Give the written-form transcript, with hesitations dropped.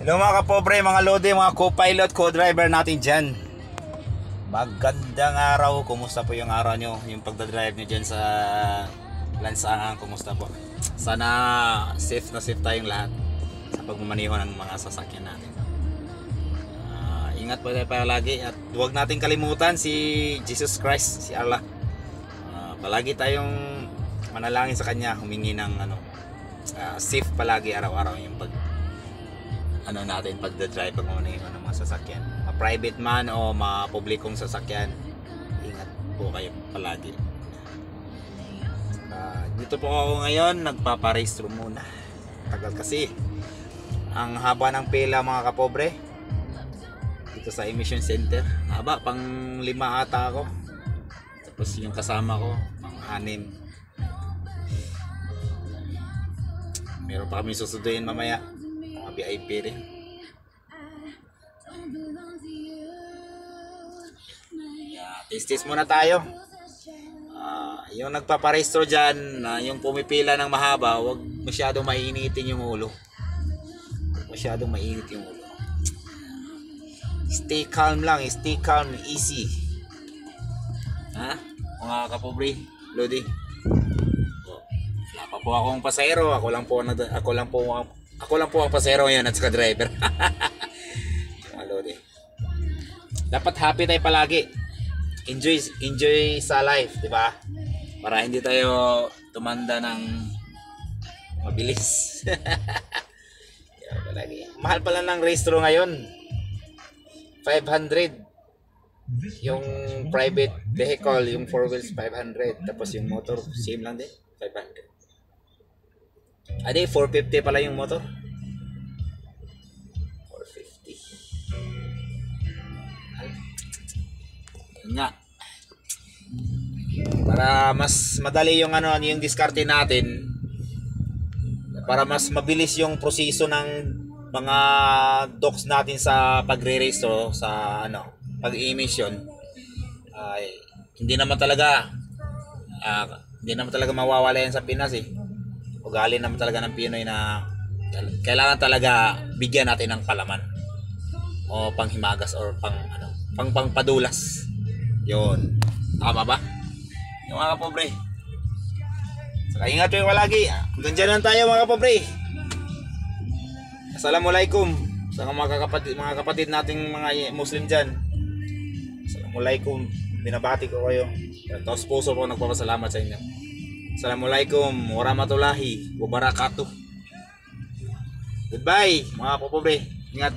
Hello mga kapobre, mga lode, mga co-pilot, co-driver natin dyan. Magandang araw, kumusta po yung araw nyo? Yung pagdadrive nyo dyan sa lansangan, kumusta po? Sana safe na safe tayong lahat sa pagmamaniho ng mga sasakyan natin. Ingat po tayo palagi at huwag natin kalimutan si Jesus Christ, si Allah. Palagi tayong manalangin sa Kanya, humingi ng safe palagi araw-araw yung natin pagdadrive, pagmamaniho ng mga sasakyan, ma-private man o ma-publikong sasakyan. Ingat po kayo palagi. Dito po ako ngayon, nagpaparehistro muna. Tagal kasi ang haba ng pila mga kapobre dito sa emission center. Haba, pang 5 ata ako, tapos yung kasama ko pang 6. Meron pa kami susunduin mamaya, mga VIP rin. Tis-tis muna tayo. Yung nagpaparehistro dyan, yung pumipila ng mahaba, huwag masyadong mainitin yung ulo. Masyadong mainit yung ulo. Stay calm lang, stay calm, easy. Mga kapobre, Lodi. Wala pa po akong pasahero, ako lang po ang pasahero ngayon at saka driver. Mga Lodi. Dapat happy tayo palagi. Enjoy sa life, di ba? Para hindi tayo tumanda ng mabilis. Mahal pala ng rehistro ngayon. 500. Yung private vehicle, yung 4 wheels 500, tapos yung motor same lang din, 500. 450 pala yung motor. 450. Nga. Para mas madali yung yung diskarte natin, para mas mabilis yung proseso ng mga docs natin sa pagre-rehistro sa pag-emission. Hindi naman talaga mawawala yan sa Pinas eh. Ugali naman talaga ng Pinoy na kailangan talaga bigyan natin ng palaman o panghimagas or pangpadulas. Yun. Tama ba? Yung mga kapobre. Saka ingat kayo palagi. Hanggang dyan lang tayo mga kapobre. Assalamualaikum sa mga kapatid nating mga Muslim dyan. Assalamualaikum. Binabati ko kayo. Taos puso po nagpapasalamat sa inyo. Assalamualaikum warahmatullahi wabarakatuh. Goodbye mga kapobre. Ingat.